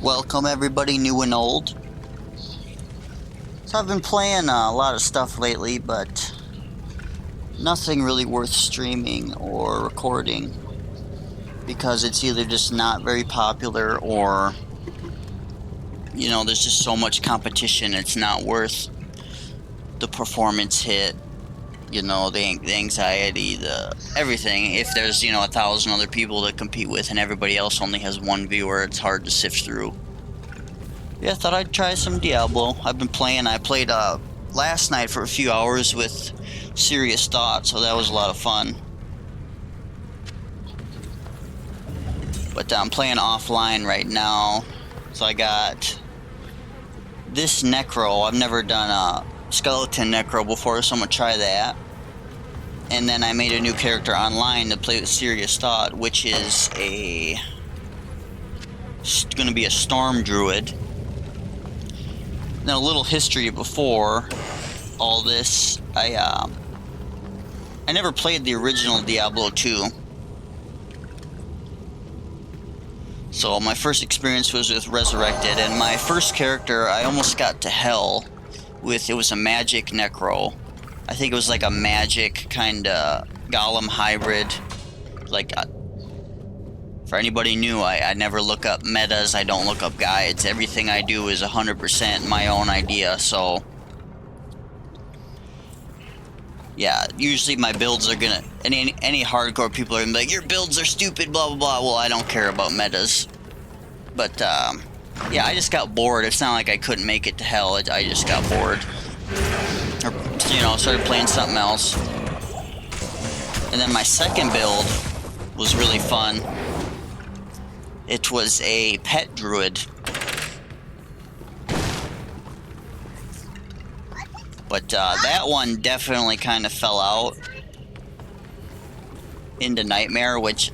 Welcome everybody new and old. So I've been playing a lot of stuff lately, but nothing really worth streaming or recording because it's either just not very popular or, you know, there's just so much competition it's not worth the performance hit, you know, the anxiety, the everything. If there's, you know, 1,000 other people to compete with and everybody else only has one viewer, it's hard to sift through. Yeah, I thought I'd try some Diablo. I've been playing. I played last night for a few hours with Serious Thought, so that was a lot of fun. But I'm playing offline right now. So I got this Necro. I've never done a skeleton Necro before, so I'm going to try that. And then I made a new character online to play with Serious Thought, which is going to be a Storm Druid. Now, a little history before all this. I never played the original Diablo 2. So my first experience was with Resurrected, and my first character I almost got to hell with. It was a magic Necro. I think it was like a magic kind of golem hybrid. Like, for anybody new, I never look up metas, I don't look up guides. Everything I do is 100% my own idea, so... Yeah, usually my builds are gonna... Any hardcore people are gonna be like, your builds are stupid, blah blah blah. Well, I don't care about metas. But, yeah, I just got bored. It's not like I couldn't make it to hell, I just got bored. Or, you know, started playing something else. And then my second build was really fun. It was a pet druid. But that one definitely kind of fell out into Nightmare, which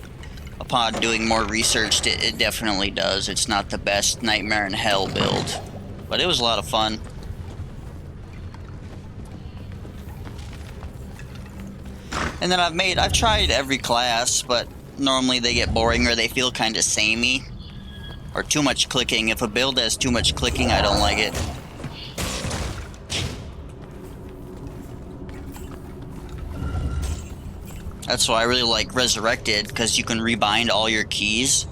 upon doing more research, it definitely does. It's not the best Nightmare in Hell build, but it was a lot of fun. And then I've tried every class, but normally they get boring or they feel kind of samey. Or too much clicking. If a build has too much clicking, I don't like it. That's why I really like Resurrected, because you can rebind all your keys.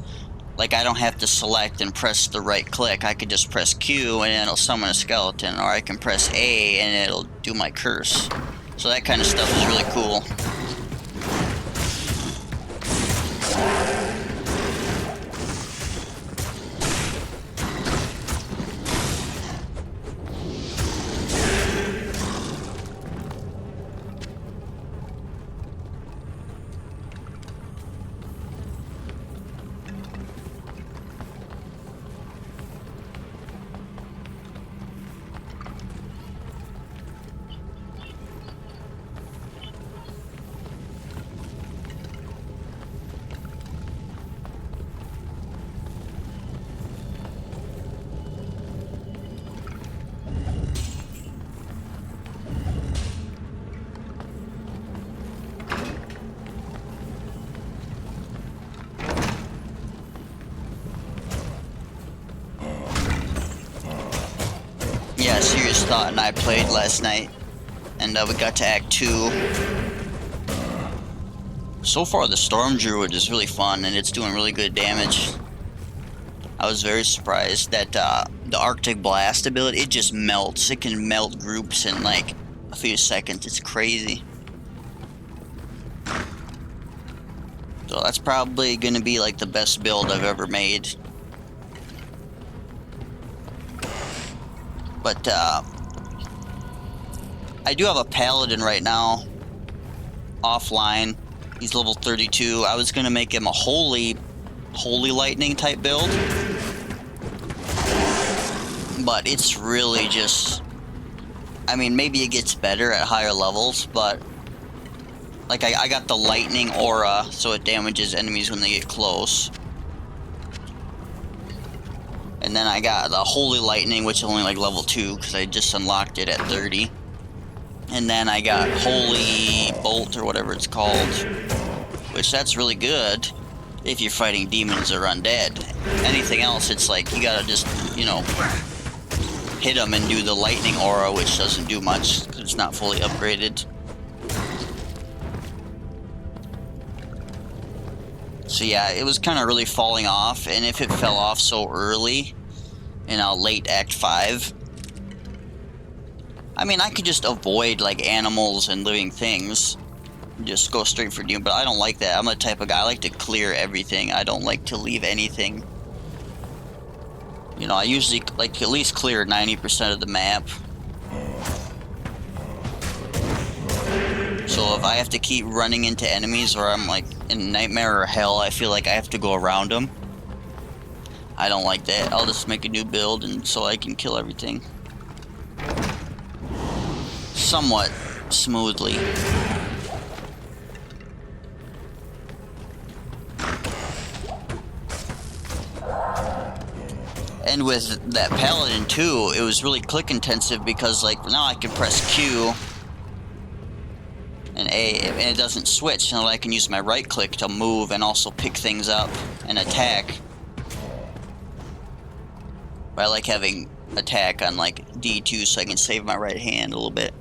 Like, I don't have to select and press the right click. I could just press Q and it'll summon a skeleton. Or I can press A and it'll do my curse. So that kind of stuff is really cool. Yeah, Serious Thought and I played last night, and we got to Act 2. So far, the Storm Druid is really fun, and it's doing really good damage. I was very surprised that the Arctic Blast ability, it just melts. It can melt groups in like a few seconds. It's crazy. So that's probably going to be like the best build I've ever made. But, I do have a Paladin right now, offline. He's level 32. I was going to make him a Holy Lightning type build. But it's really just... I mean, maybe it gets better at higher levels, but... Like, I got the Lightning Aura, so it damages enemies when they get close. And then I got the Holy Lightning, which is only like level 2, because I just unlocked it at 30. And then I got Holy Bolt, or whatever it's called, which that's really good. if you're fighting demons or undead. Anything else, it's like you gotta just, you know, hit them and do the lightning aura, which doesn't do much because it's not fully upgraded. So yeah, it was kind of really falling off, and if it fell off so early in late Act 5, I mean, I could just avoid like animals and living things, just go straight for doom, but I don't like that. I'm the type of guy, I like to clear everything. I don't like to leave anything. You know, I usually like to at least clear 90% of the map. So if I have to keep running into enemies or I'm like in nightmare or hell, I feel like I have to go around them. I don't like that. I'll just make a new build and so I can kill everything somewhat smoothly. And with that paladin too, it was really click intensive because like now I can press Q and A and it doesn't switch, so I can use my right click to move and also pick things up and attack. But I like having attack on like D2 so I can save my right hand a little bit.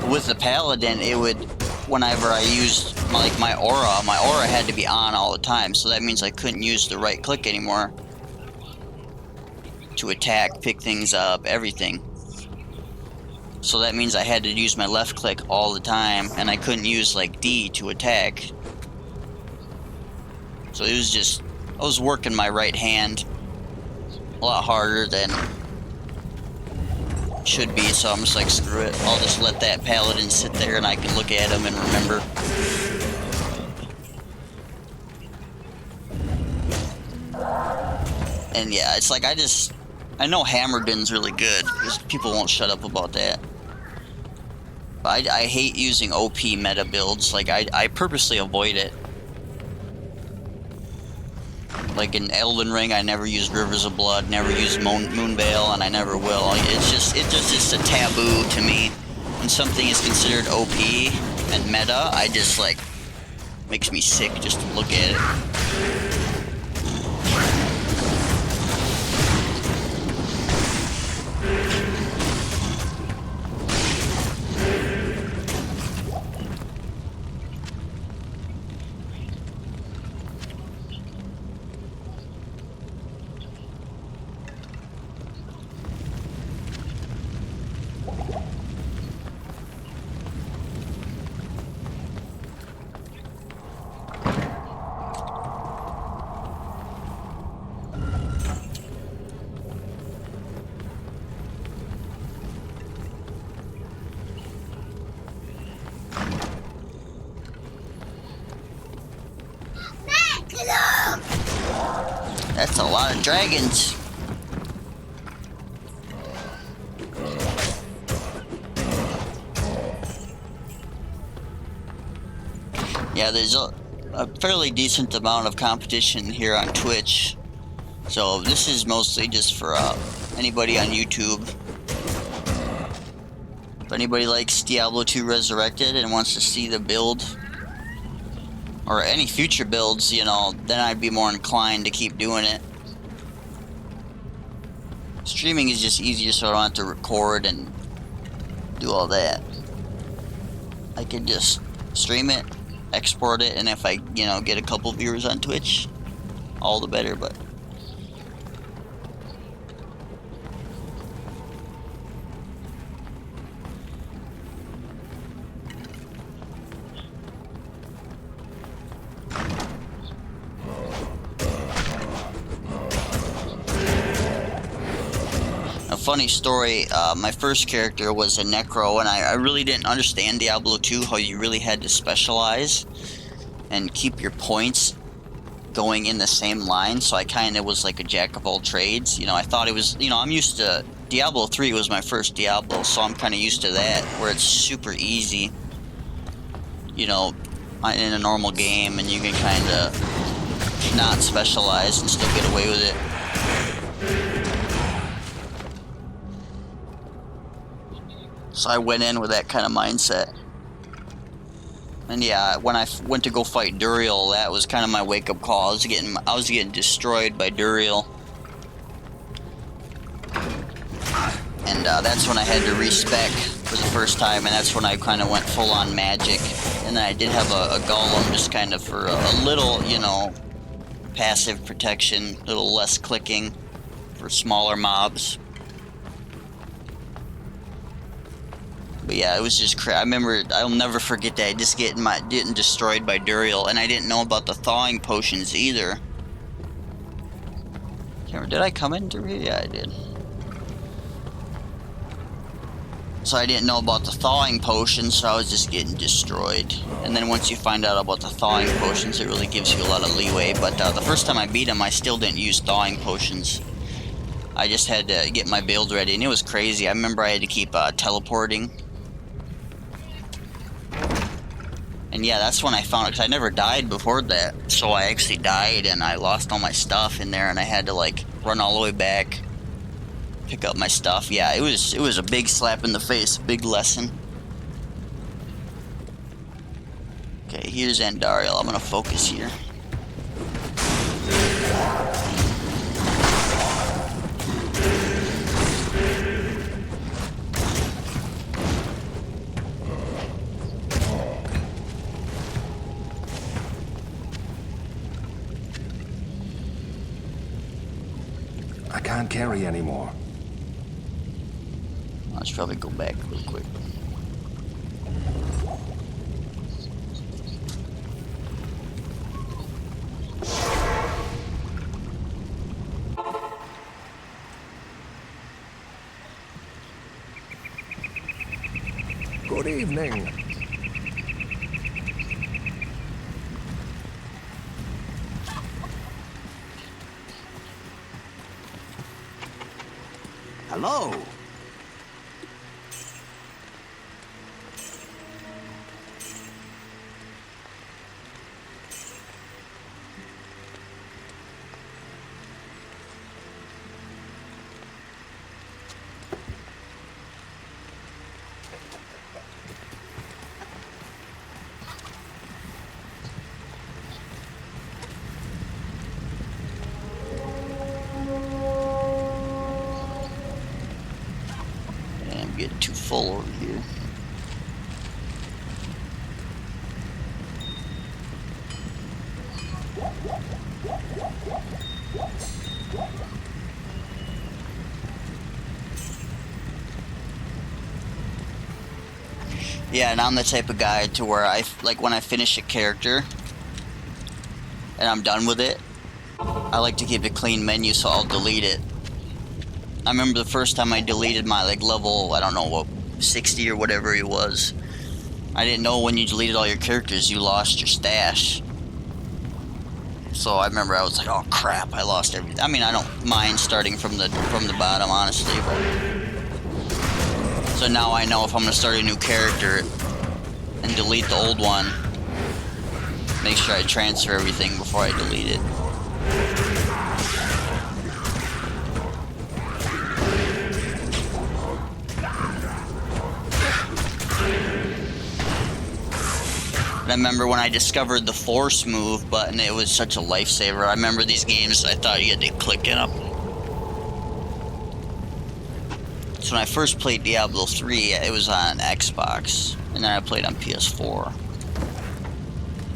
With the paladin, it would, whenever I used my aura had to be on all the time, so that means I couldn't use the right click anymore to attack, pick things up, everything. So that means I had to use my left click all the time, and I couldn't use like D to attack. So it was just, I was working my right hand a lot harder than should be, so I'm just like, screw it. I'll just let that paladin sit there and I can look at him and remember. And yeah, it's like I know Hammerdin's really good, because people won't shut up about that. But I hate using OP meta builds, like I purposely avoid it. Like in Elden Ring, I never used Rivers of Blood, never used Moonveil, and I never will. It's a taboo to me. When something is considered OP and meta, I just like, makes me sick just to look at it. That's a lot of dragons. Yeah, there's a fairly decent amount of competition here on Twitch. So this is mostly just for anybody on YouTube. If anybody likes Diablo 2 Resurrected and wants to see the build, or any future builds, you know, then I'd be more inclined to keep doing it. Streaming is just easier, so I don't have to record and do all that. I can just stream it, export it, and if I, you know, get a couple viewers on Twitch, all the better, but... Funny story, my first character was a Necro, and I really didn't understand Diablo 2, how you really had to specialize and keep your points going in the same line, so I kind of was like a jack of all trades. You know, I thought it was, you know, I'm used to, Diablo 3 was my first Diablo, so I'm kind of used to that, where it's super easy, you know, in a normal game, and you can kind of not specialize and still get away with it. So I went in with that kind of mindset. And yeah, when I went to go fight Duriel, that was kind of my wake-up call. I was getting destroyed by Duriel. And that's when I had to respec for the first time, and that's when I kind of went full-on magic. And then I did have a golem just kind of for a little, you know, passive protection, a little less clicking for smaller mobs. But yeah, it was just I remember, I'll never forget that, just getting destroyed by Duriel, and I didn't know about the thawing potions either. Can't remember, did I come in Duriel? Yeah, I did. So I didn't know about the thawing potions, so I was just getting destroyed. And then once you find out about the thawing potions, it really gives you a lot of leeway. But the first time I beat him, I still didn't use thawing potions. I just had to get my build ready, and it was crazy. I remember I had to keep teleporting. And yeah, that's when I found it, because I never died before that. So I actually died, and I lost all my stuff in there, and I had to, like, run all the way back, pick up my stuff. Yeah, it was a big slap in the face, a big lesson. Okay, here's Andariel. I'm gonna focus here. I can't carry anymore. I should probably go back real quick. Good evening. Hello. Get too full over here. Yeah, and I'm the type of guy to where like when I finish a character and I'm done with it, I like to keep a clean menu, so I'll delete it. I remember the first time I deleted my, like, level, I don't know what, 60 or whatever it was. I didn't know when you deleted all your characters, you lost your stash. So I remember I was like, oh crap, I lost everything. I mean, I don't mind starting from the bottom, honestly, but... So now I know if I'm gonna start a new character and delete the old one, make sure I transfer everything before I delete it. And I remember when I discovered the force move button, it was such a lifesaver. I remember these games, I thought you had to click it up. So when I first played Diablo 3, it was on Xbox, and then I played on PS4.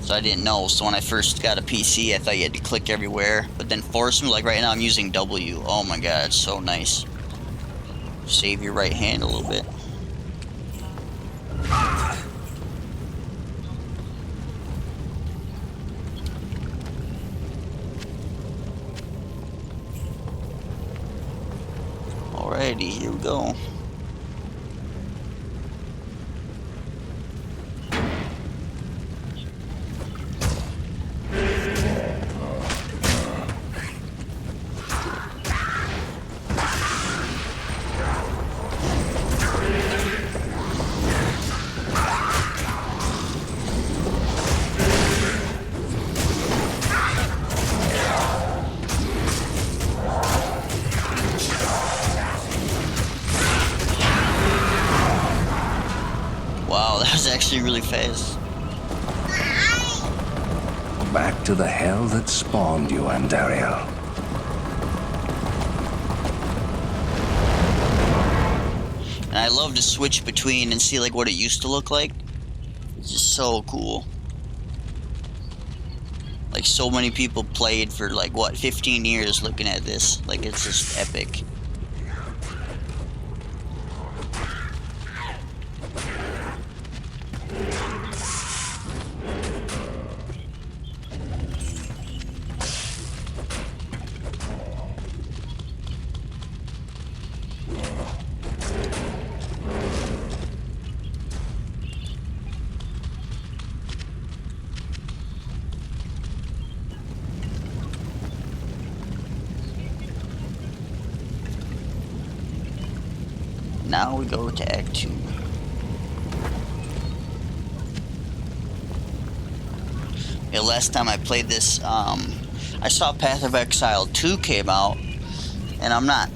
So I didn't know, so when I first got a PC, I thought you had to click everywhere. But then force move, like right now I'm using W. Oh my god, it's so nice. Save your right hand a little bit. Alrighty, here we go. actually really fast. Back to the hell that spawned you, Andariel. And I love to switch between and see like what it used to look like. It's just so cool. Like so many people played for like what 15 years looking at this. Like it's just epic. Now we go to Act 2. Yeah, last time I played this, I saw Path of Exile 2 came out, and I'm not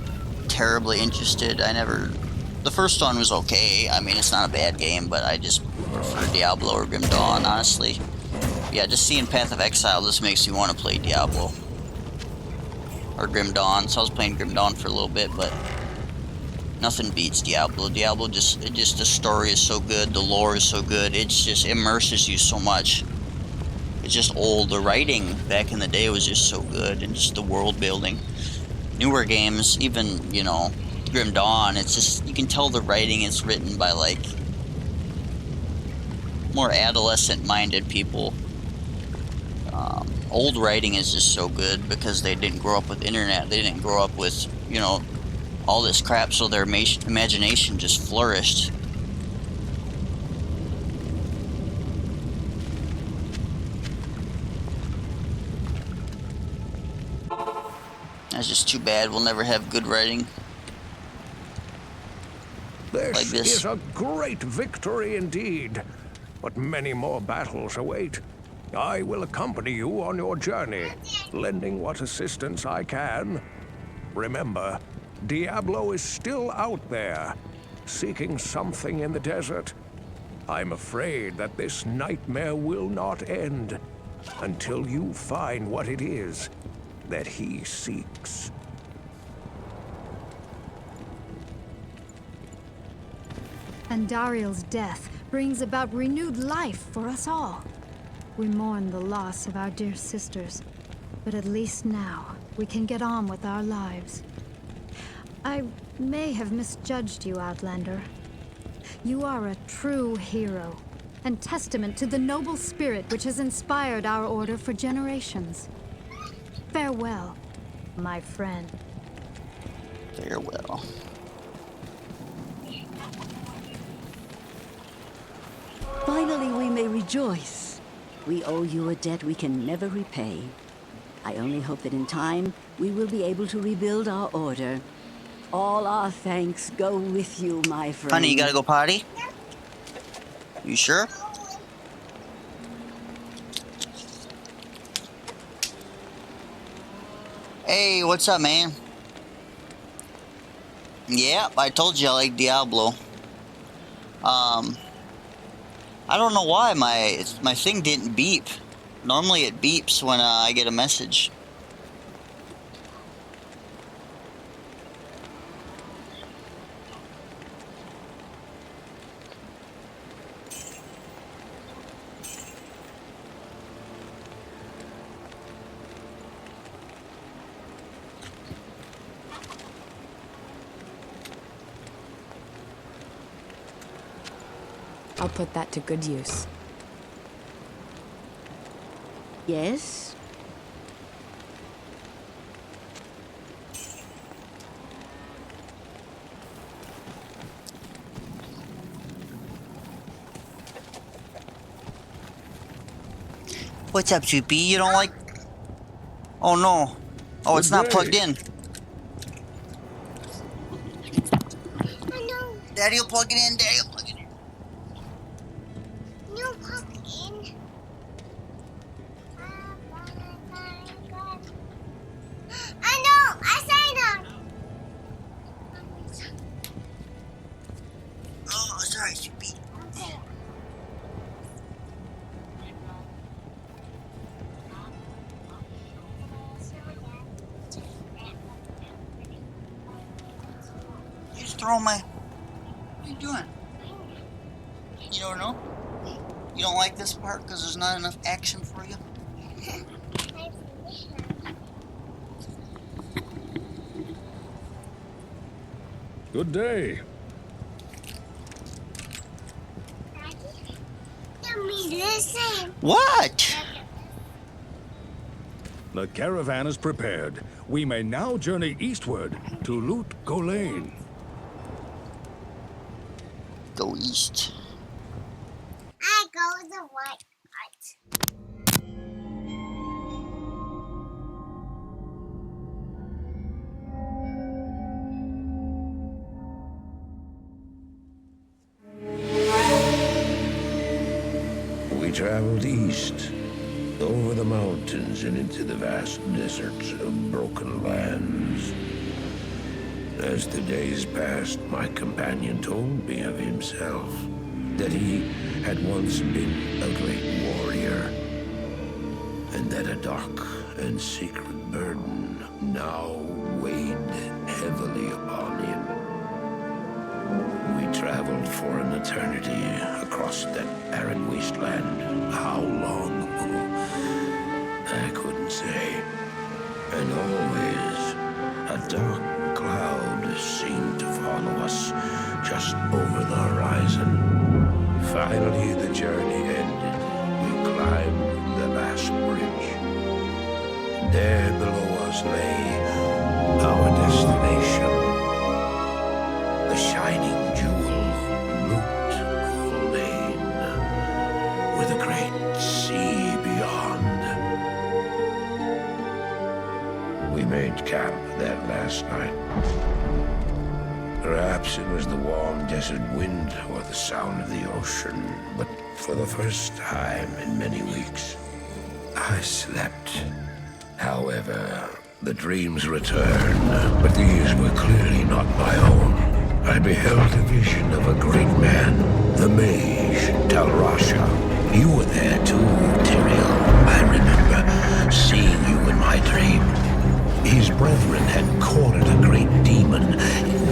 terribly interested. The first one was okay. I mean, it's not a bad game, but I just prefer Diablo or Grim Dawn, honestly. Yeah, just seeing Path of Exile just makes me want to play Diablo. Or Grim Dawn, so I was playing Grim Dawn for a little bit, but nothing beats Diablo. Diablo the story is so good, the lore is so good, it just immerses you so much. It's just old. The writing back in the day was just so good, and just the world building. Newer games, even, you know, Grim Dawn, it's just, you can tell the writing is written by, like, more adolescent-minded people. Old writing is just so good because they didn't grow up with internet. They didn't grow up with, you know, all this crap, so their imagination just flourished. That's just too bad. We'll never have good writing like this. This is a great victory indeed, but many more battles await. I will accompany you on your journey, lending what assistance I can. Remember, Diablo is still out there, seeking something in the desert. I'm afraid that this nightmare will not end until you find what it is that he seeks. Andariel's death brings about renewed life for us all. We mourn the loss of our dear sisters, but at least now we can get on with our lives. I may have misjudged you, Outlander. You are a true hero, and testament to the noble spirit which has inspired our order for generations. Farewell, my friend. Farewell. Finally, we may rejoice. We owe you a debt we can never repay. I only hope that in time, we will be able to rebuild our order. All our thanks go with you, my friend. Honey, you gotta go potty? You sure? Hey, what's up, man? Yeah, I told you I like Diablo. I don't know why my thing didn't beep. Normally it beeps when I get a message. I'll put that to good use. Yes? What's up, Soupy? You don't like... Oh, no. Oh, it's not plugged in. Daddy will plug it in. Daddy will plug it in. No plug in. I know. I say no. Oh, sorry, Soupy. throw my... What are you doing? You don't know? You don't like this part because there's not enough action for you? Good day. Listen. What? The caravan is prepared. We may now journey eastward to Loot Golain. Go east. I go the white part. We traveled east, over the mountains and into the vast deserts of broken lands. As the days passed, my companion told me of himself, that he had once been a great warrior, and that a dark and secret burden now weighed heavily upon him. We traveled for an eternity across that arid wasteland. How long? I couldn't say. And always, a dark cloud seemed to follow us just over the horizon. Finally, the journey ended. We climbed the last bridge. There below us lay our destination. The shining jewel, Loot Golain, with a great sea beyond. We made camp that last night. Perhaps it was the warm desert wind or the sound of the ocean, but for the first time in many weeks, I slept. However, the dreams returned, but these were clearly not my own. I beheld a vision of a great man, the mage, Talrasha. You were there too, Tyrael. I remember seeing you in my dream. His brethren had cornered a great demon,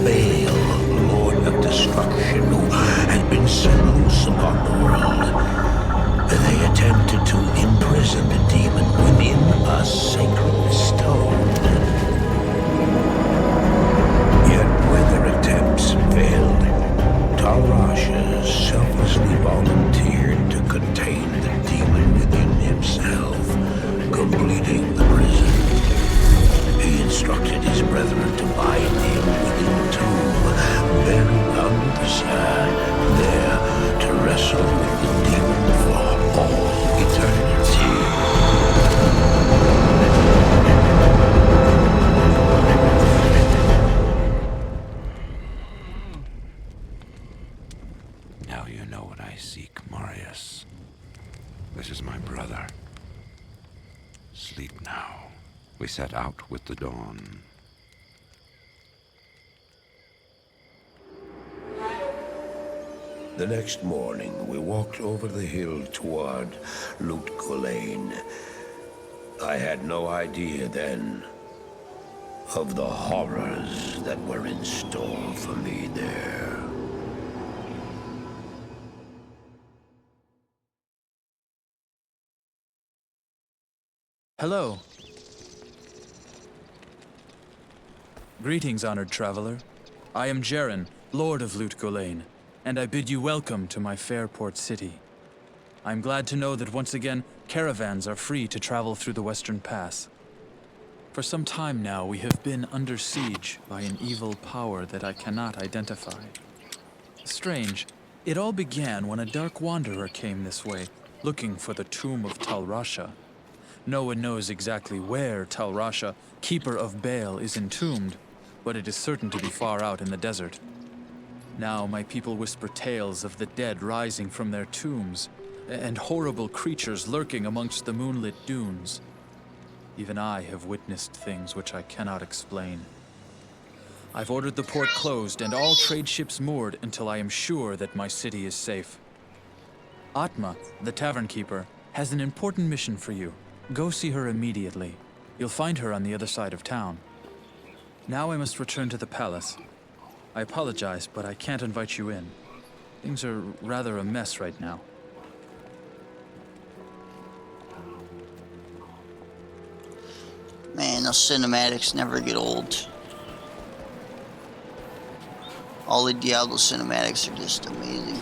Baal, Lord of Destruction, who had been set loose upon the world. They attempted to imprison the demon within a sacred stone. Yet when their attempts failed, Talrasha selflessly volunteered to contain the demon within himself, completing the prison. He instructed his brethren to bind him within a tomb, buried under the sand, there to wrestle with the demon for all eternity. Now you know what I seek, Marius. This is my brother. Sleep now. We set out with the dawn. The next morning, we walked over the hill toward Loot Golain. I had no idea then of the horrors that were in store for me there. Hello. Greetings, honored traveler. I am Jaren, Lord of Loot Golain, and I bid you welcome to my fair port city. I am glad to know that once again, caravans are free to travel through the Western Pass. For some time now, we have been under siege by an evil power that I cannot identify. Strange, it all began when a dark wanderer came this way, looking for the tomb of Talrasha. No one knows exactly where Talrasha, keeper of Baal, is entombed, but it is certain to be far out in the desert. Now my people whisper tales of the dead rising from their tombs, and horrible creatures lurking amongst the moonlit dunes. Even I have witnessed things which I cannot explain. I've ordered the port closed and all trade ships moored until I am sure that my city is safe. Atma, the tavern keeper, has an important mission for you. Go see her I apologize, but I can't invite you in. Things are rather a mess right now. Man, those cinematics never get old. All the Diablo cinematics are just amazing.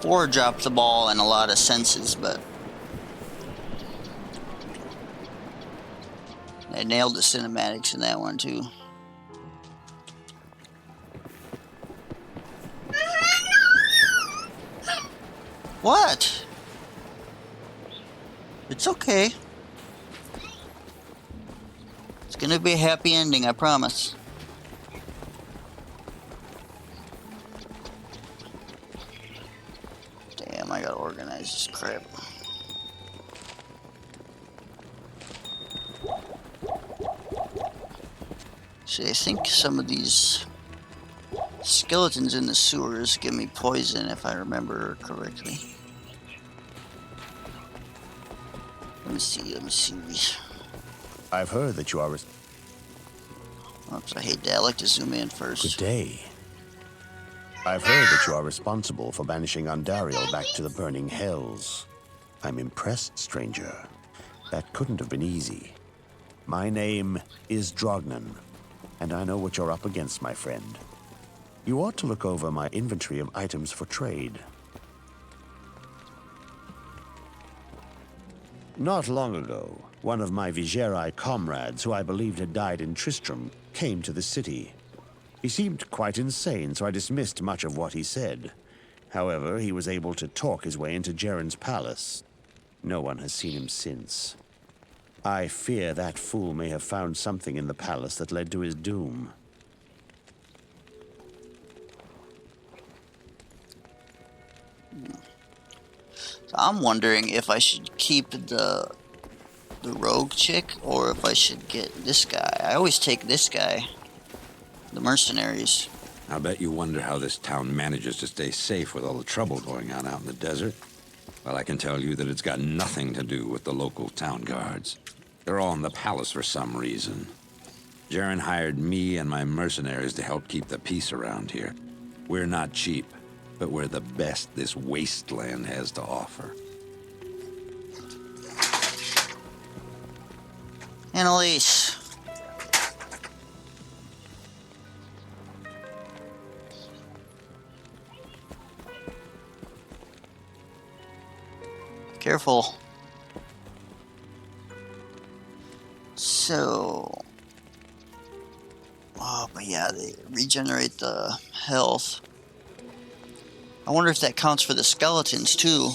4 dropped the ball in a lot of senses, but they nailed the cinematics in that one too. What? It's okay. It's gonna be a happy ending, I promise. Damn, I gotta organize this crap. See, I think some of these skeletons in the sewers give me poison, if I remember correctly. Let me see. I've heard that you are... Oops, I hate that. I like to zoom in first. Good day. I've heard that you are responsible for banishing Andariel back to the burning hells. I'm impressed, stranger. That couldn't have been easy. My name is Drognan, and I know what you're up against, my friend. You ought to look over my inventory of items for trade. Not long ago, one of my Vigeri comrades, who I believed had died in Tristram, came to the city. He seemed quite insane, so I dismissed much of what he said. However, he was able to talk his way into Jeren's palace. No one has seen him since. I fear that fool may have found something in the palace that led to his doom. So I'm wondering if I should keep the rogue chick or if I should get this guy. I always take this guy. The mercenaries. I bet you wonder how this town manages to stay safe with all the trouble going on out in the desert. Well, I can tell you that it's got nothing to do with the local town guards. They're all in the palace for some reason. Jaren hired me and my mercenaries to help keep the peace around here. We're not cheap, but we're the best this wasteland has to offer. Annalise. Careful. So... Oh, but yeah, they regenerate the health. I wonder if that counts for the skeletons, too.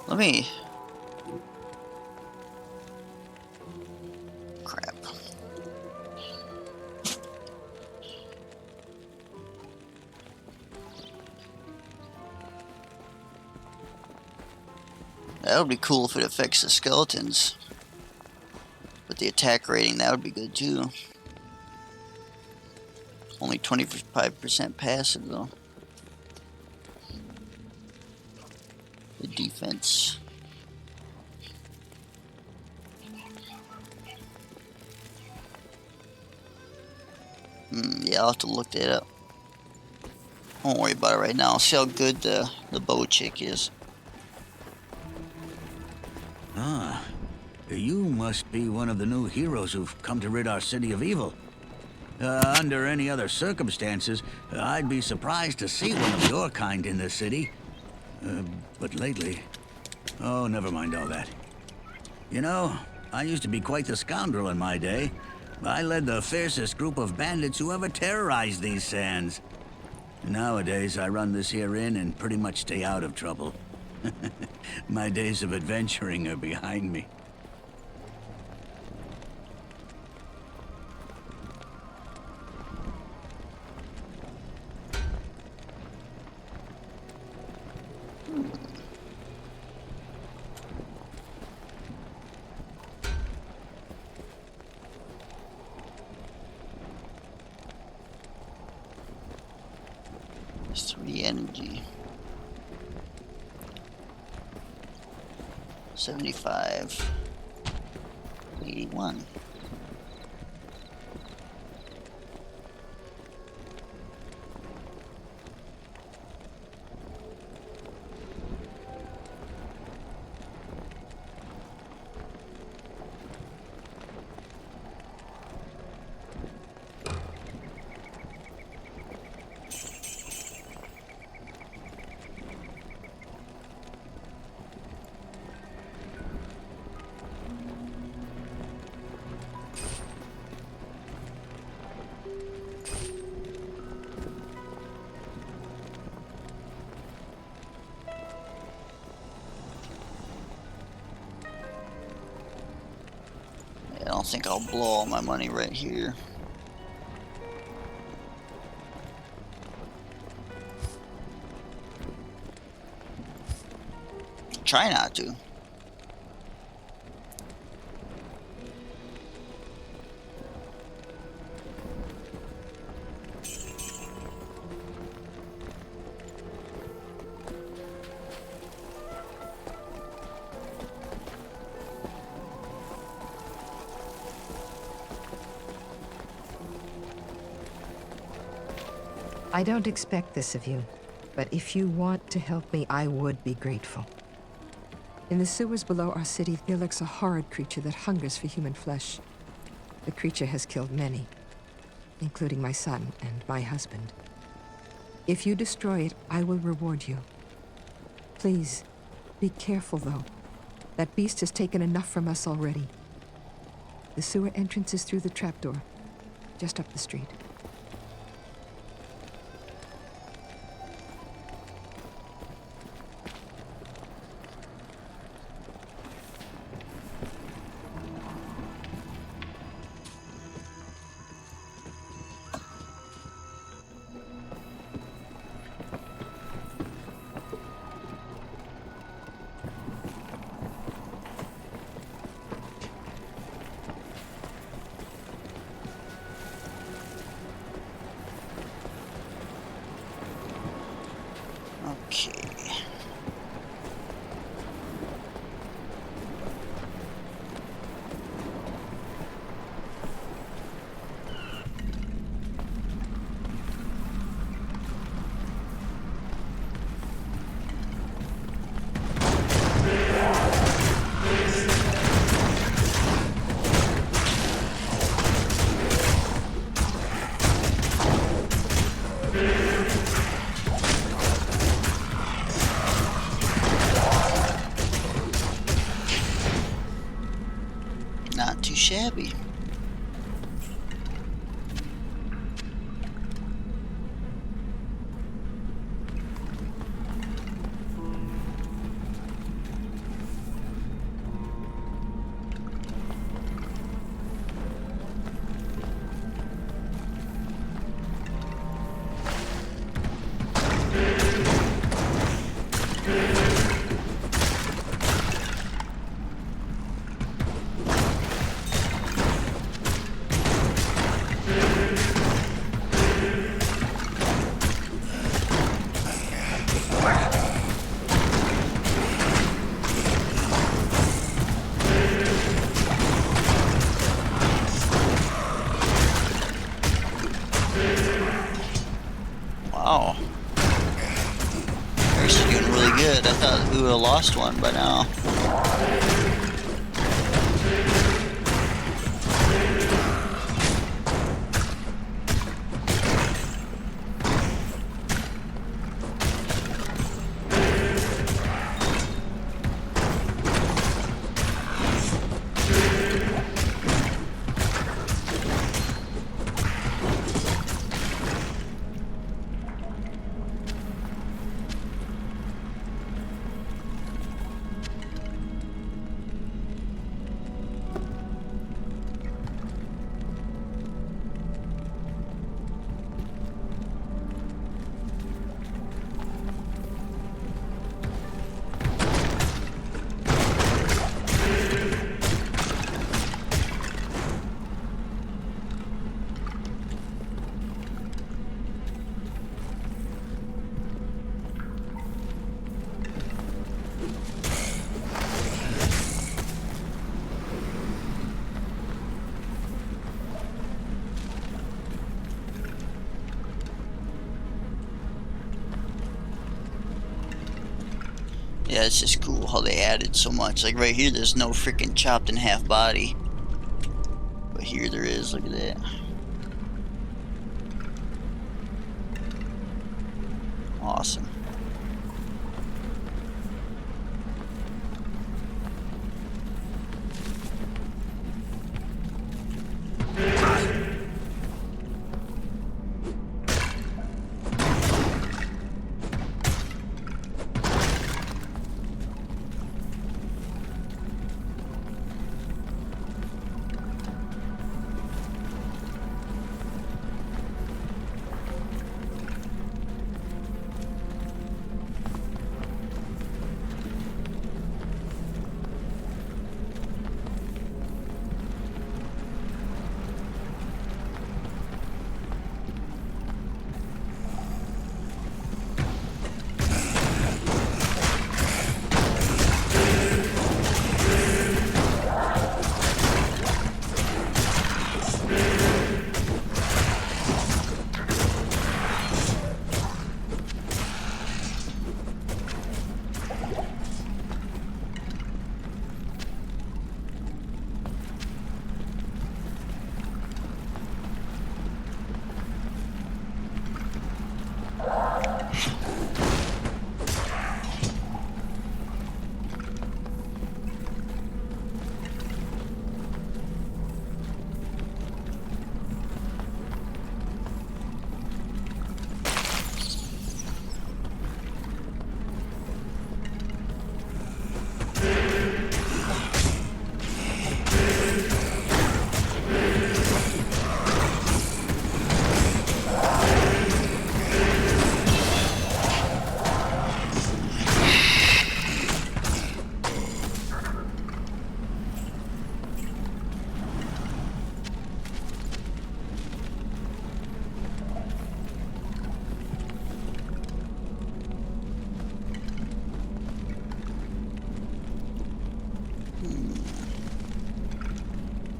Let me... Crap. That would be cool if it affects the skeletons. But the attack rating, that would be good too. Only 25% passive though. The defense. Yeah, I'll have to look that up. Don't worry about it right now. I'll see how good the bow chick is. Ah, you must be one of the new heroes who've come to rid our city of evil. Under any other circumstances, I'd be surprised to see one of your kind in the city. But lately... Oh, never mind all that. You know, I used to be quite the scoundrel in my day. I led the fiercest group of bandits who ever terrorized these sands. Nowadays, I run this here inn and pretty much stay out of trouble. My days of adventuring are behind me. energy. 75. 81. I don't think I'll blow all my money right here. Try not to. I don't expect this of you, but if you want to help me, I would be grateful. In the sewers below our city, there lurks a horrid creature that hungers for human flesh. The creature has killed many, including my son and my husband. If you destroy it, I will reward you. Please, be careful though. That beast has taken enough from us already. The sewer entrance is through the trapdoor, just up the street. Okay. Not too shabby. Wow. Actually doing really good. I thought we would have lost one by now. Yeah, it's just cool how they added so much. Like right here, there's no freaking chopped in half body. But here there is, look at that. Awesome.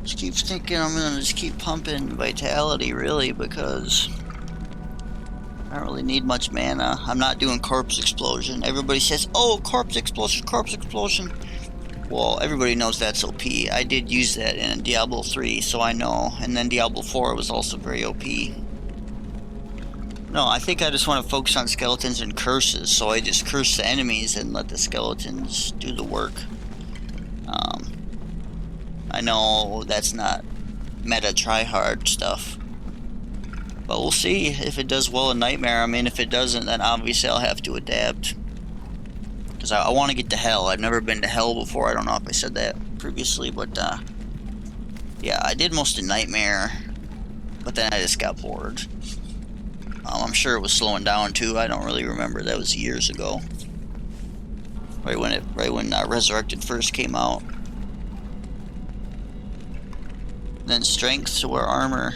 Just keep thinking I'm gonna just keep pumping vitality, really, because I don't really need much mana. I'm not doing corpse explosion. Everybody says, oh, corpse explosion, corpse explosion. Well, everybody knows that's OP. I did use that in Diablo 3, so I know. And then Diablo 4 was also very OP. No, I think I just want to focus on skeletons and curses, so I just curse the enemies and let the skeletons do the work. I know that's not meta tryhard stuff, but we'll see if it does well in Nightmare. I mean, if it doesn't, then obviously I'll have to adapt. Because I want to get to Hell. I've never been to Hell before. I don't know if I said that previously, but yeah, I did most of Nightmare, but then I just got bored. I'm sure it was slowing down too. I don't really remember. That was years ago. Right when Resurrected first came out. Then strength to wear armor.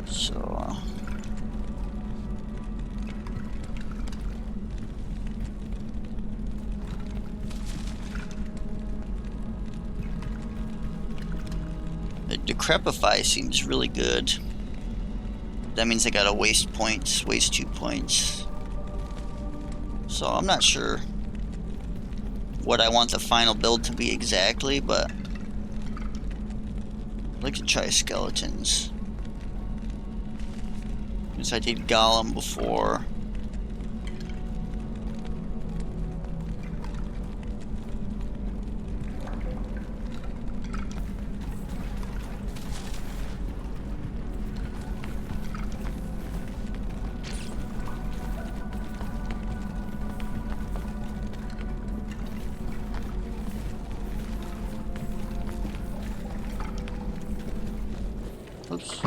So the Decrepify seems really good. That means I gotta waste points, waste 2 points. So I'm not sure what I want the final build to be exactly, but I'd like to try skeletons. Since I did Golem before. Oops.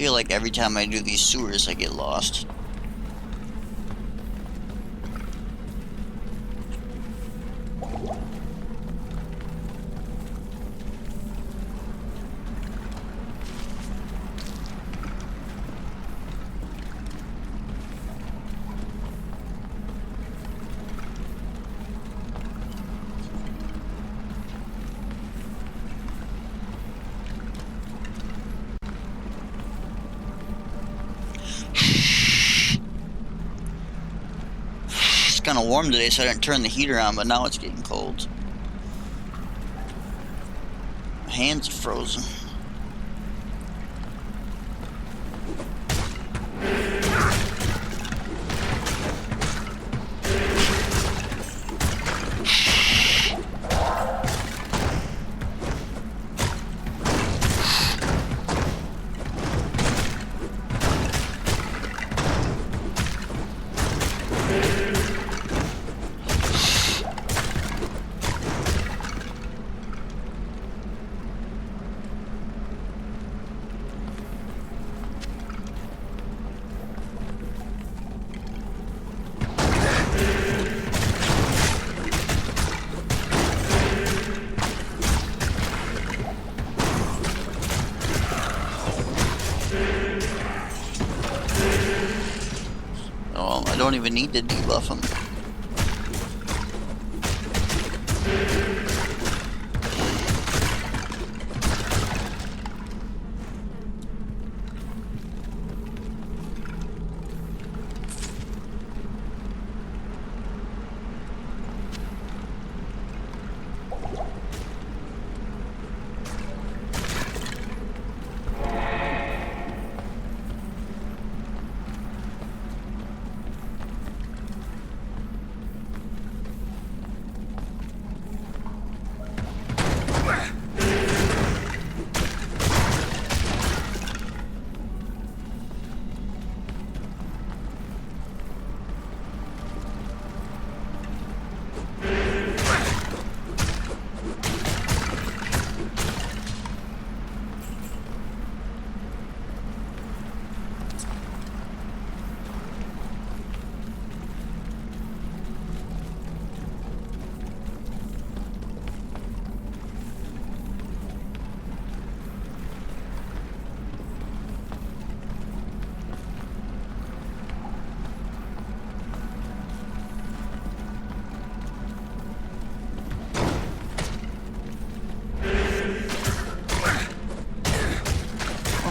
feel like every time I do these sewers, I get lost. It's kind of warm today, so I didn't turn the heater on, but now it's getting cold. My hands are frozen. I don't even need to debuff him.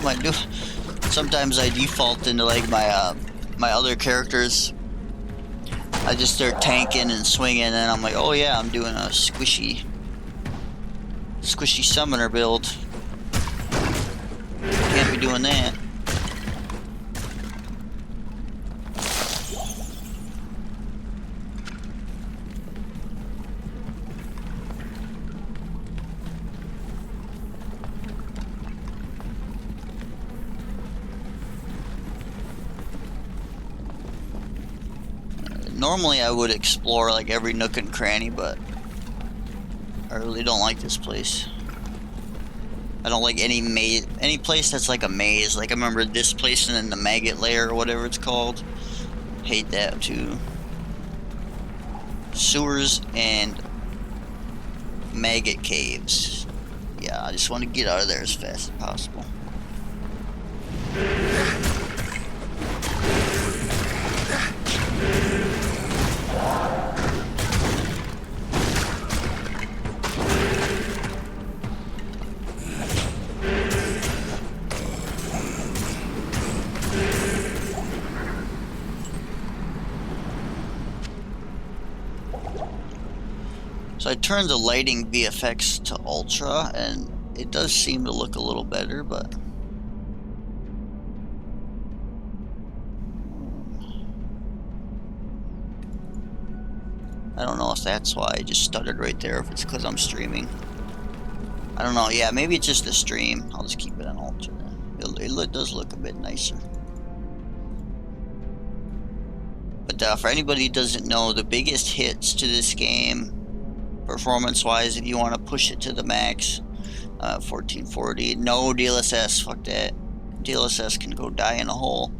I do. Sometimes I default into like my my other characters. I just start tanking and swinging, and I'm like, oh yeah, I'm doing a squishy summoner build. Can't be doing that. Normally I would explore like every nook and cranny, but I really don't like this place. I don't like any maze, any place that's like a maze. Like I remember this place and then the maggot lair or whatever it's called. Hate that too. Sewers and maggot caves. Yeah, I just want to get out of there as fast as possible. So I turned the lighting VFX to ultra, and it does seem to look a little better, but I don't know if that's why I just stuttered right there, if it's because I'm streaming. I don't know, yeah, maybe it's just the stream. I'll just keep it on ultra then. It does look a bit nicer. But for anybody who doesn't know, the biggest hits to this game, performance-wise, if you want to push it to the max, 1440, no DLSS, fuck that. DLSS can go die in a hole.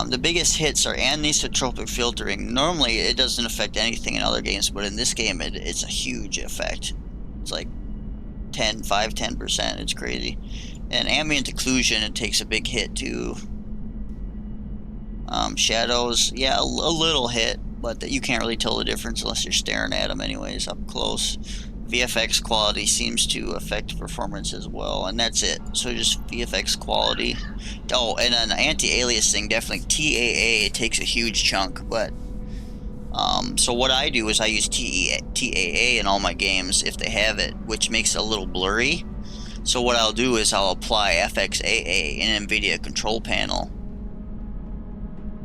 The biggest hits are anisotropic filtering. Normally it doesn't affect anything in other games, but in this game it's a huge effect. It's like 10%. It's crazy. And ambient occlusion, it takes a big hit too. Shadows, yeah, a little hit, but you can't really tell the difference unless you're staring at them anyways up close. VFX quality seems to affect performance as well, and that's it. So just VFX quality. Oh, and an anti-aliasing, definitely TAA, it takes a huge chunk, but so what I do is I use TAA in all my games if they have it, which makes it a little blurry. So what I'll do is I'll apply FXAA in NVIDIA control panel,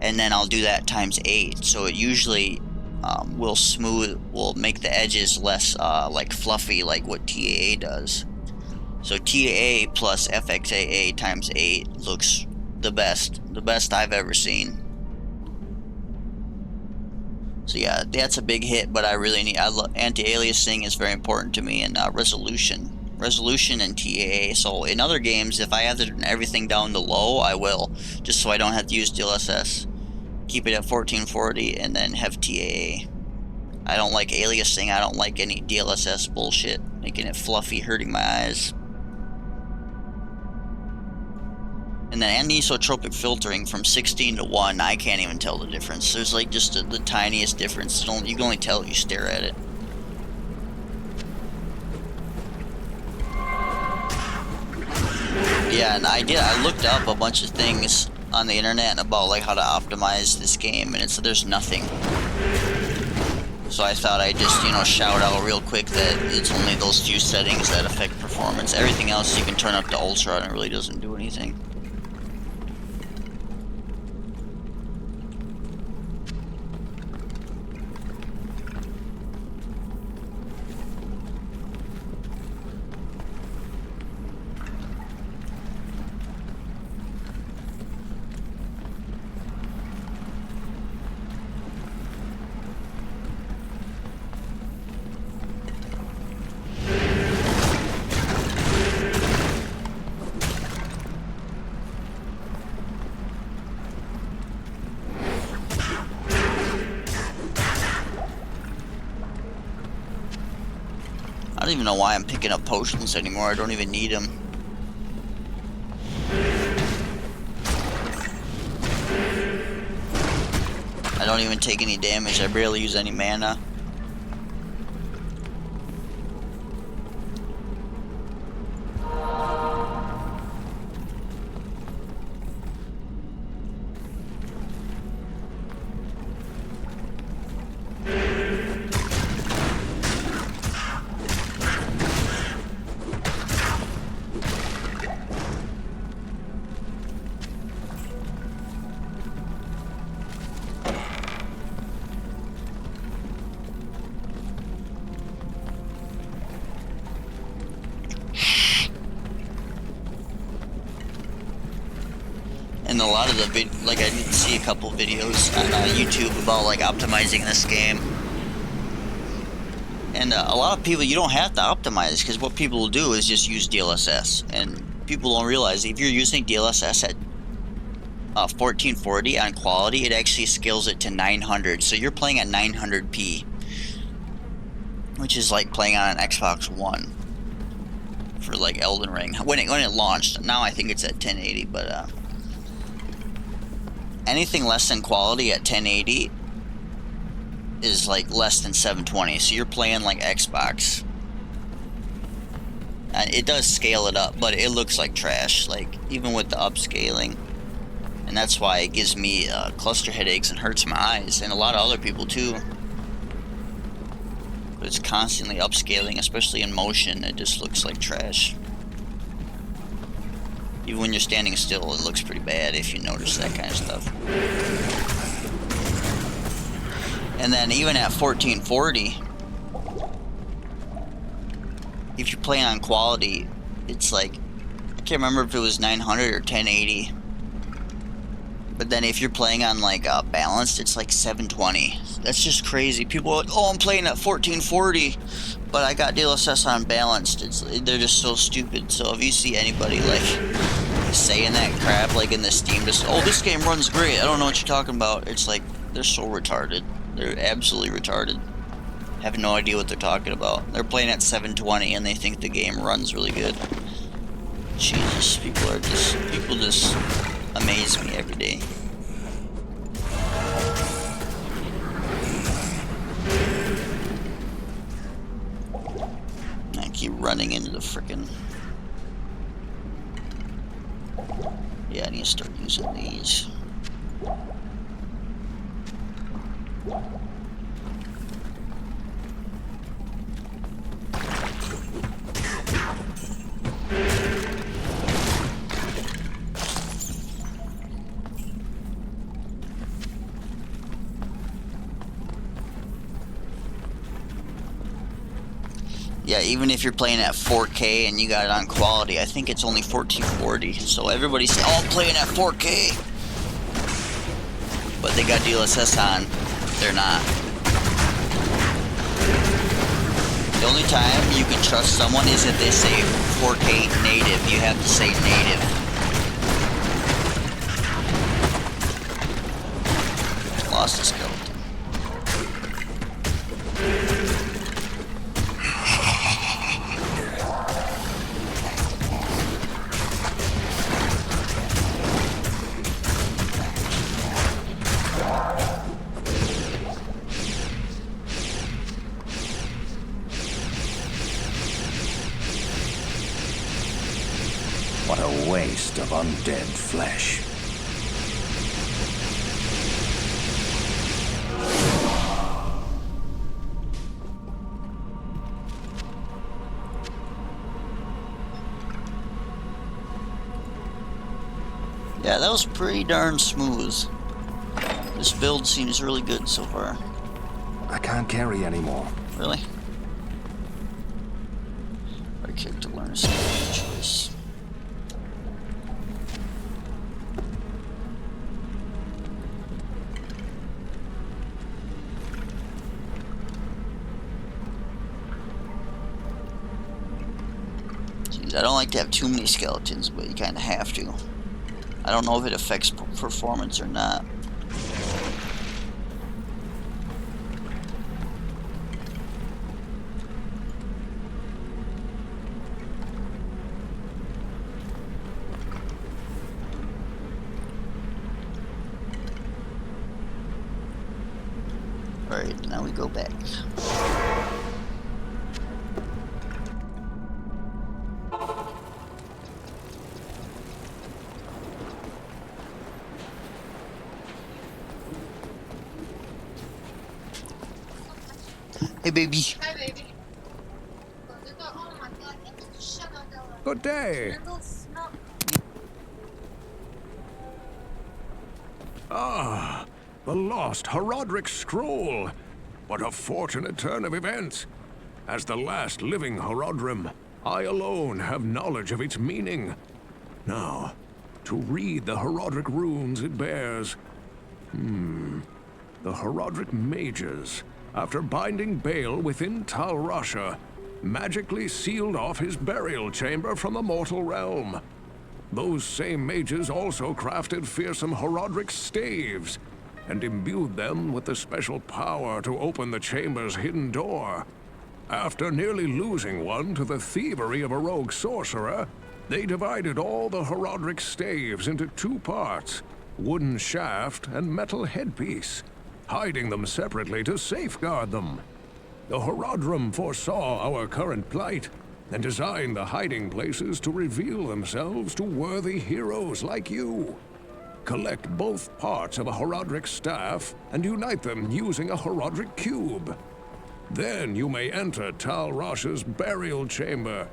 and then I'll do that times 8. So it usually will make the edges less like fluffy, like what TAA does. So TAA plus FXAA times 8 looks the best I've ever seen. So yeah, that's a big hit, but I really need anti-aliasing is very important to me, and resolution and TAA. So in other games, if I have everything down to low, I will, just so I don't have to use DLSS. Keep it at 1440 and then have TAA. I don't like aliasing. I don't like any DLSS bullshit, making it fluffy, hurting my eyes. And then anisotropic filtering from 16 to 1, I can't even tell the difference. There's like just the tiniest difference. You can only tell if you stare at it. Yeah, and I looked up a bunch of things on the internet about like how to optimize this game, and there's nothing. So I thought I'd just, shout out real quick that it's only those few settings that affect performance. Everything else you can turn up to ultra and it really doesn't do anything. I don't even know why I'm picking up potions anymore. I don't even need them. I don't even take any damage. I barely use any mana. And a lot of the I did see a couple videos on YouTube about like optimizing this game. And a lot of people, you don't have to optimize, because what people will do is just use DLSS. And people don't realize if you're using DLSS at 1440 on quality, it actually scales it to 900. So you're playing at 900p, which is like playing on an Xbox One for like Elden Ring when it launched. Now I think it's at 1080, but anything less than quality at 1080 is like less than 720, so you're playing like Xbox. And it does scale it up, but it looks like trash, like even with the upscaling. And that's why it gives me cluster headaches and hurts my eyes, and a lot of other people too. But it's constantly upscaling, especially in motion. It just looks like trash. Even when you're standing still, it looks pretty bad if you notice that kind of stuff. And then even at 1440, if you're playing on quality, it's like, I can't remember if it was 900 or 1080. But then if you're playing on like balanced, it's like 720. That's just crazy. People are like, oh, I'm playing at 1440. But I got DLSS unbalanced. They're just so stupid. So if you see anybody like saying that crap like in the Steam, just this game runs great. I don't know what you're talking about. It's like they're so retarded. They're absolutely retarded. Have no idea what they're talking about. They're playing at 720 and they think the game runs really good. Jesus, people just amaze me every day. I keep running into the frickin'... Yeah, I need to start using these. Yeah, even if you're playing at 4K and you got it on quality, I think it's only 1440. So everybody's all playing at 4K. But they got DLSS on. They're not. The only time you can trust someone is if they say 4K native. You have to say native. Lost a skeleton. What a waste of undead flesh. Yeah, that was pretty darn smooth. This build seems really good so far. I can't carry anymore. Really? Right click to learn a skill choice. Jeez, I don't like to have too many skeletons, but you kind of have to. I don't know if it affects performance or not. Alright, now we go back. Hey, baby. Hi, baby. Oh my god, shut up. Good day. Ah, the lost Horodric scroll. What a fortunate turn of events. As the last living Horodrim, I alone have knowledge of its meaning. Now, to read the Horodric runes it bears. The Horodric mages, after binding Bale within Tal Rasha, magically sealed off his burial chamber from the mortal realm. Those same mages also crafted fearsome Horodric staves, and imbued them with the special power to open the chamber's hidden door. After nearly losing one to the thievery of a rogue sorcerer, they divided all the Horodric staves into two parts, wooden shaft and metal headpiece, hiding them separately to safeguard them. The Horodrim foresaw our current plight and designed the hiding places to reveal themselves to worthy heroes like you. Collect both parts of a Horodric staff and unite them using a Horodric cube. Then you may enter Tal Rasha's burial chamber.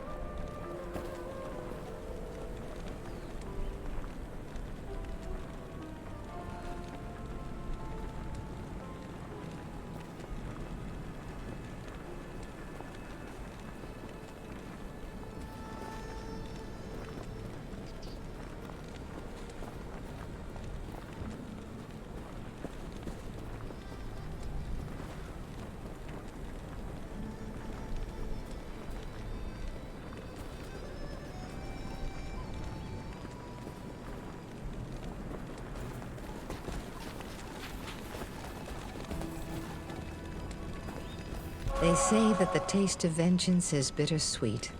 They say that the taste of vengeance is bittersweet,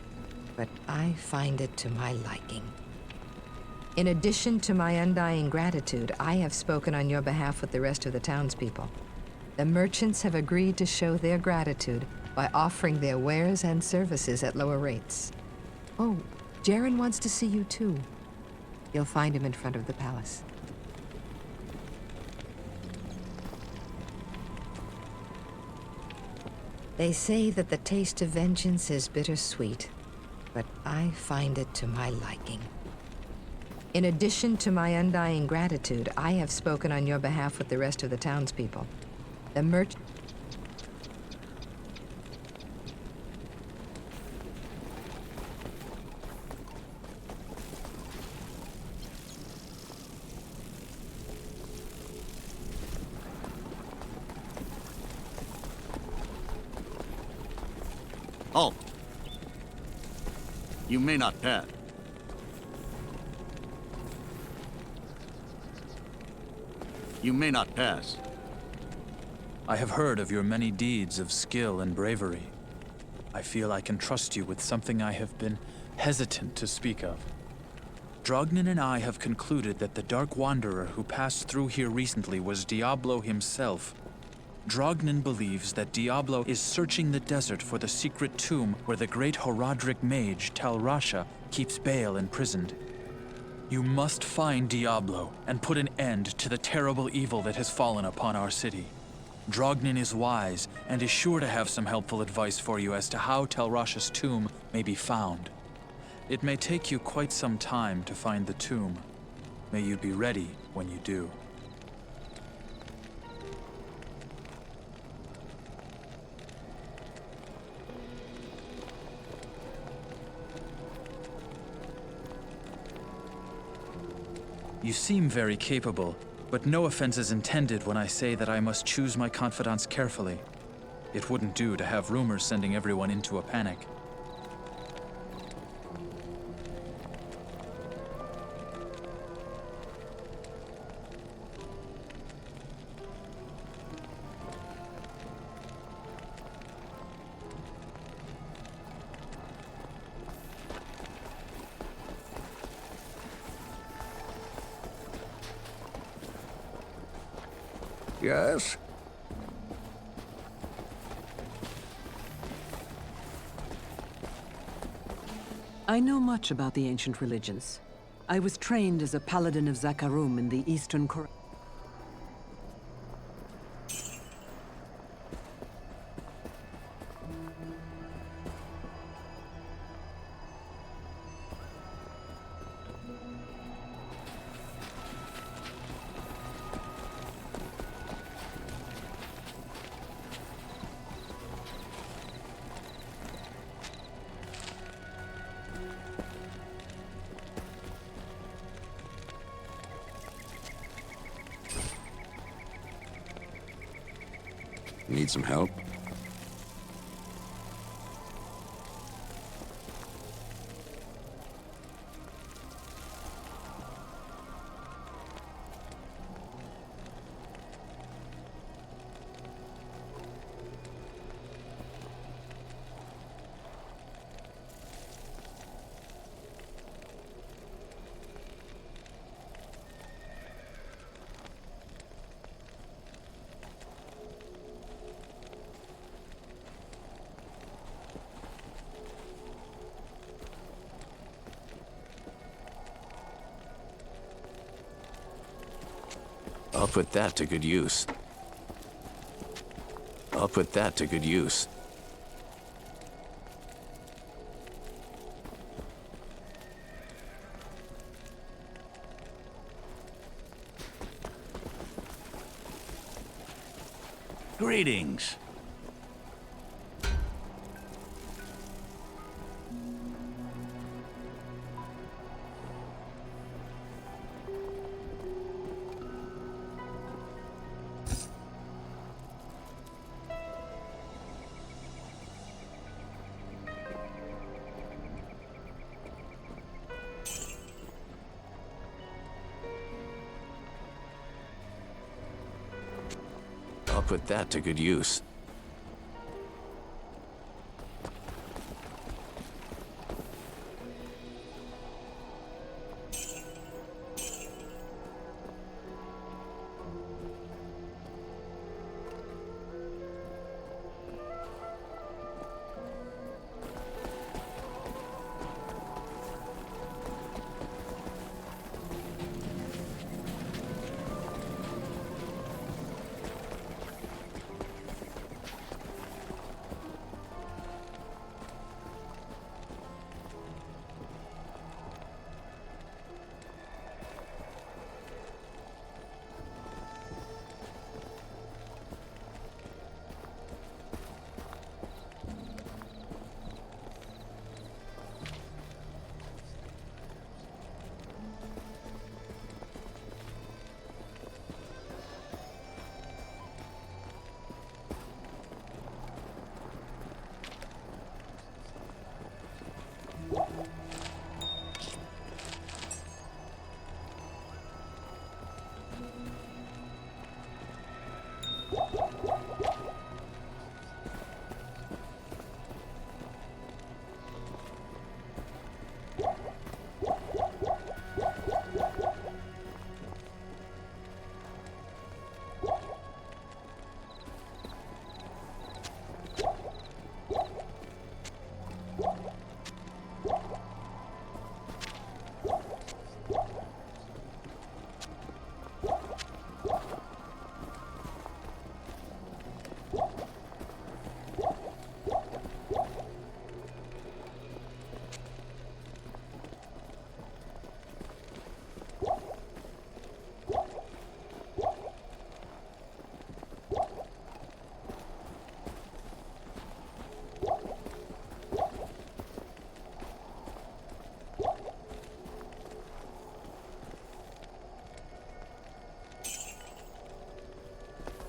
but I find it to my liking. In addition to my undying gratitude, I have spoken on your behalf with the rest of the townspeople. The merchants have agreed to show their gratitude by offering their wares and services at lower rates. Oh, Jaren wants to see you too. You'll find him in front of the palace. They say that the taste of vengeance is bittersweet, but I find it to my liking. In addition to my undying gratitude, I have spoken on your behalf with the rest of the townspeople. The Halt! You may not pass. You may not pass. I have heard of your many deeds of skill and bravery. I feel I can trust you with something I have been hesitant to speak of. Drognin and I have concluded that the Dark Wanderer who passed through here recently was Diablo himself. Drognin believes that Diablo is searching the desert for the secret tomb where the great Horadric mage Tal Rasha keeps Baal imprisoned. You must find Diablo and put an end to the terrible evil that has fallen upon our city. Drognin is wise and is sure to have some helpful advice for you as to how Tal Rasha's tomb may be found. It may take you quite some time to find the tomb. May you be ready when you do. You seem very capable, but no offense is intended when I say that I must choose my confidants carefully. It wouldn't do to have rumors sending everyone into a panic. Yes? I know much about the ancient religions. I was trained as a paladin of Zakarum in the Eastern Cor- Need some help? I'll put that to good use. I'll put that to good use. Greetings. I'll put that to good use.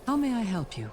How may I help you?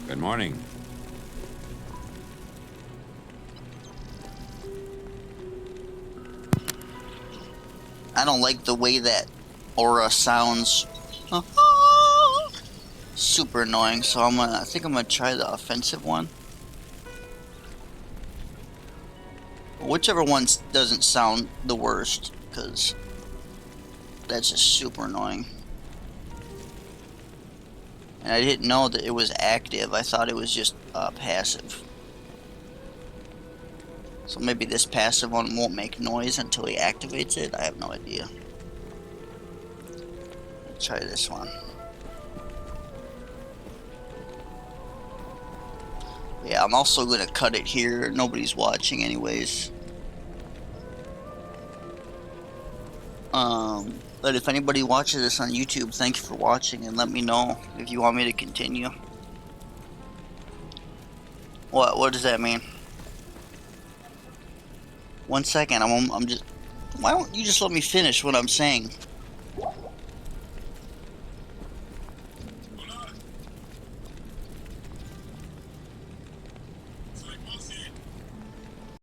Good morning. I don't like the way that aura sounds. Super annoying, so I think I'm gonna try the offensive one. Whichever one doesn't sound the worst, because that's just super annoying. And I didn't know that it was active. I thought it was just passive. So maybe this passive one won't make noise until he activates it. I have no idea. Let's try this one. Yeah, I'm also going to cut it here. Nobody's watching anyways. But if anybody watches this on YouTube, thank you for watching, and let me know if you want me to continue. What does that mean? 1 second, I'm just... Why don't you just let me finish what I'm saying?